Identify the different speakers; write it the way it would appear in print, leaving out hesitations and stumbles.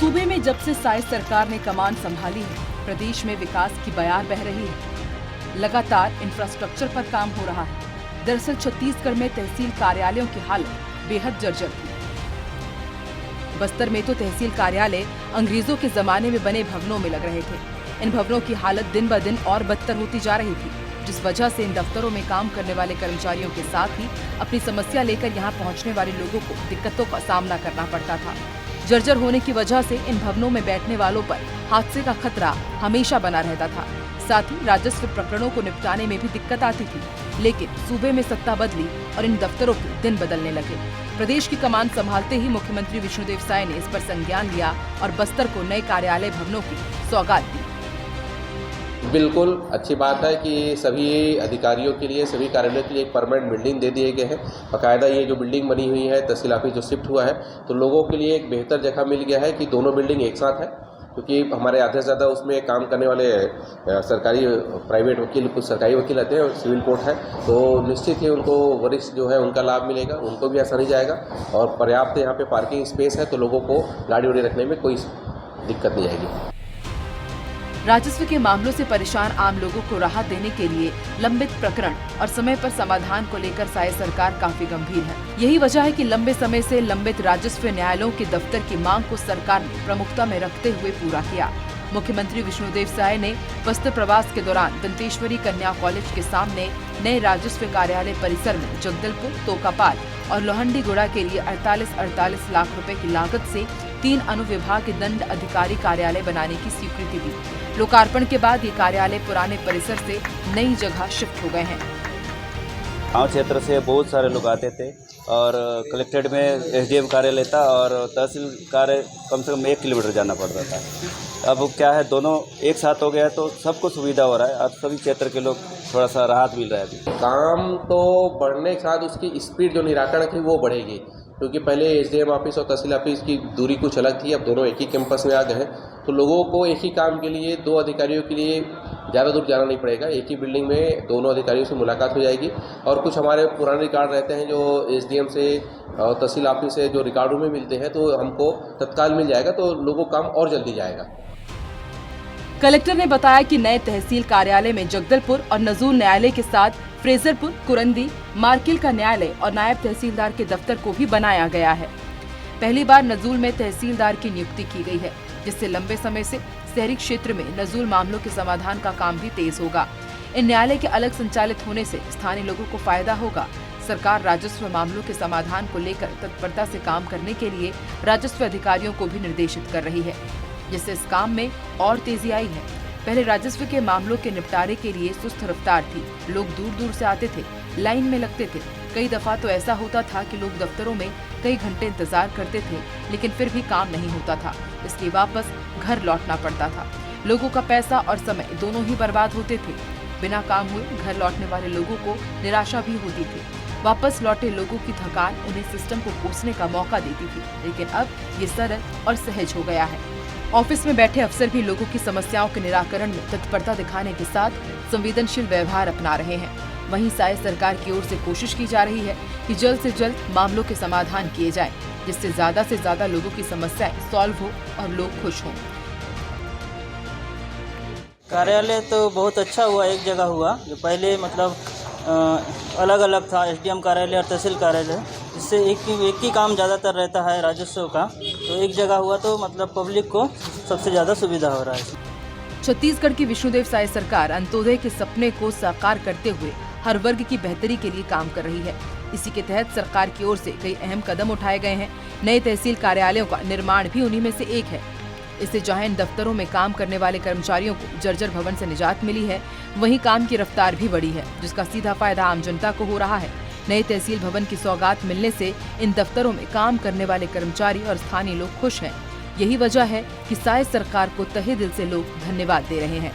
Speaker 1: सूबे में जब से साय सरकार ने कमान संभाली है, प्रदेश में विकास की बयार बह रही है। लगातार इंफ्रास्ट्रक्चर पर काम हो रहा है। दरअसल छत्तीसगढ़ में तहसील कार्यालयों की हालत बेहद जर्जर थी। बस्तर में तो तहसील कार्यालय अंग्रेजों के जमाने में बने भवनों में लग रहे थे। इन भवनों की हालत दिन ब दिन और बदतर होती जा रही थी, जिस वजह से इन दफ्तरों में काम करने वाले कर्मचारियों के साथ ही अपनी समस्या लेकर यहाँ पहुँचने वाले लोगों को दिक्कतों का सामना करना पड़ता था। जर्जर होने की वजह से इन भवनों में बैठने वालों पर हादसे का खतरा हमेशा बना रहता था। साथ ही राजस्व प्रकरणों को निपटाने में भी दिक्कत आती थी। लेकिन सूबे में सत्ता बदली और इन दफ्तरों के दिन बदलने लगे। प्रदेश की कमान संभालते ही मुख्यमंत्री विष्णुदेव साय ने इस पर संज्ञान लिया और बस्तर को नए कार्यालय भवनों की सौगात दी।
Speaker 2: बिल्कुल अच्छी बात है कि सभी अधिकारियों के लिए, सभी कार्यालयों के लिए एक परमानेंट बिल्डिंग दे दिए गए हैं। बाकायदा ये जो बिल्डिंग बनी हुई है, तहसील ऑफिस जो शिफ्ट हुआ है, तो लोगों के लिए एक बेहतर जगह मिल गया है कि दोनों बिल्डिंग एक साथ है, क्योंकि हमारे आधे से ज़्यादा उसमें काम करने वाले सरकारी प्राइवेट वकील, कुछ सरकारी वकील रहते हैं और सिविल कोर्ट है, तो निश्चित ही उनको वरिष्ठ जो है उनका लाभ मिलेगा, उनको भी आसानी जाएगा और पर्याप्त यहाँ पे पार्किंग स्पेस है, तो लोगों को गाड़ी वाड़ी रखने में कोई दिक्कत नहीं आएगी।
Speaker 1: राजस्व के मामलों से परेशान आम लोगों को राहत देने के लिए लंबित प्रकरण और समय पर समाधान को लेकर साय सरकार काफी गंभीर है। यही वजह है कि लंबे समय से लंबित राजस्व न्यायालयों के दफ्तर की मांग को सरकार ने प्रमुखता में रखते हुए पूरा किया। मुख्यमंत्री विष्णुदेव साय ने बस्तर प्रवास के दौरान दंतेश्वरी कन्या कॉलेज के सामने नए राजस्व कार्यालय परिसर में जगदलपुर, तोकापाल और लोहंडीगुड़ा के लिए 48 लाख रुपए की लागत से 3 अनुविभाग दंड अधिकारी कार्यालय बनाने की स्वीकृति दी। लोकार्पण के बाद ये कार्यालय पुराने परिसर से नई जगह शिफ्ट हो गए हैं।
Speaker 3: गाँव क्षेत्र से बहुत सारे लोग आते थे और कलेक्ट्रेट में एसडीएम कार्यालय था और तहसील कार्य कम से कम 1 किलोमीटर जाना पड़ता था। अब क्या है, दोनों एक साथ हो गया तो सबको सुविधा हो रहा है और सभी क्षेत्र के लोग थोड़ा सा राहत मिल रहा है।
Speaker 2: काम तो बढ़ने के साथ उसकी स्पीड जो निराकरण थी वो बढ़ेगी, क्योंकि पहले एसडीएम ऑफिस और तहसील ऑफिस की दूरी कुछ अलग थी, अब दोनों एक ही कैंपस में आ गए हैं, तो लोगों को एक ही काम के लिए 2 अधिकारियों के लिए ज़्यादा दूर जाना नहीं पड़ेगा। एक ही बिल्डिंग में दोनों अधिकारियों से मुलाकात हो जाएगी और कुछ हमारे पुराने रिकॉर्ड रहते हैं जो एसडीएम से और तहसील ऑफिस से जो रिकॉर्डों में मिलते हैं, तो हमको तत्काल मिल जाएगा, तो लोगों को काम और जल्दी जाएगा।
Speaker 1: कलेक्टर ने बताया कि नए तहसील कार्यालय में जगदलपुर और नजूल न्यायालय के साथ फ्रेजरपुर, कुरंदी, मार्किल का न्यायालय और नायब तहसीलदार के दफ्तर को भी बनाया गया है। पहली बार नजूल में तहसीलदार की नियुक्ति की गई है, जिससे लंबे समय से शहरी क्षेत्र में नजूल मामलों के समाधान का काम भी तेज होगा। इन न्यायालय के अलग संचालित होने से स्थानीय लोगों को फायदा होगा। सरकार राजस्व मामलों के समाधान को लेकर तत्परता से काम करने के लिए राजस्व अधिकारियों को भी निर्देशित कर रही है, जिससे इस काम में और तेजी आई है। पहले राजस्व के मामलों के निपटारे के लिए सुस्त रफ्तार थी। लोग दूर दूर से आते थे, लाइन में लगते थे। कई दफा तो ऐसा होता था कि लोग दफ्तरों में कई घंटे इंतजार करते थे, लेकिन फिर भी काम नहीं होता था, इसलिए वापस घर लौटना पड़ता था। लोगों का पैसा और समय दोनों ही बर्बाद होते थे। बिना काम हुए घर लौटने वाले लोगों को निराशा भी होती थी। वापस लौटे लोगों की थकान उन्हें सिस्टम को कोसने का मौका देती थी, लेकिन अब ये सरल और सहज हो गया है। ऑफिस में बैठे अफसर भी लोगों की समस्याओं के निराकरण में तत्परता दिखाने के साथ संवेदनशील व्यवहार अपना रहे हैं। वहीं साय सरकार की ओर से कोशिश की जा रही है कि जल्द से जल्द मामलों के समाधान किए जाएं, जिससे ज्यादा से ज्यादा लोगों की समस्याएं सॉल्व हो और लोग खुश हों।
Speaker 4: कार्यालय तो बहुत अच्छा हुआ, एक जगह हुआ। जो पहले मतलब अलग अलग था, एसडीएम कार्यालय और तहसील कार्यालय, इससे एक ही काम ज़्यादातर रहता है राजस्व का, तो एक जगह हुआ तो मतलब पब्लिक को सबसे ज़्यादा सुविधा हो रहा है।
Speaker 1: छत्तीसगढ़ की विष्णुदेव साय सरकार अंत्योदय के सपने को साकार करते हुए हर वर्ग की बेहतरी के लिए काम कर रही है। इसी के तहत सरकार की ओर से कई अहम कदम उठाए गए हैं। नए तहसील कार्यालयों का निर्माण भी उन्हीं में से एक है। इससे जहां इन दफ्तरों में काम करने वाले कर्मचारियों को जर्जर भवन से निजात मिली है, वहीं काम की रफ्तार भी बढ़ी है, जिसका सीधा फायदा आम जनता को हो रहा है। नए तहसील भवन की सौगात मिलने से इन दफ्तरों में काम करने वाले कर्मचारी और स्थानीय लोग खुश हैं। यही वजह है कि साय सरकार को तहे दिल से लोग धन्यवाद दे रहे हैं।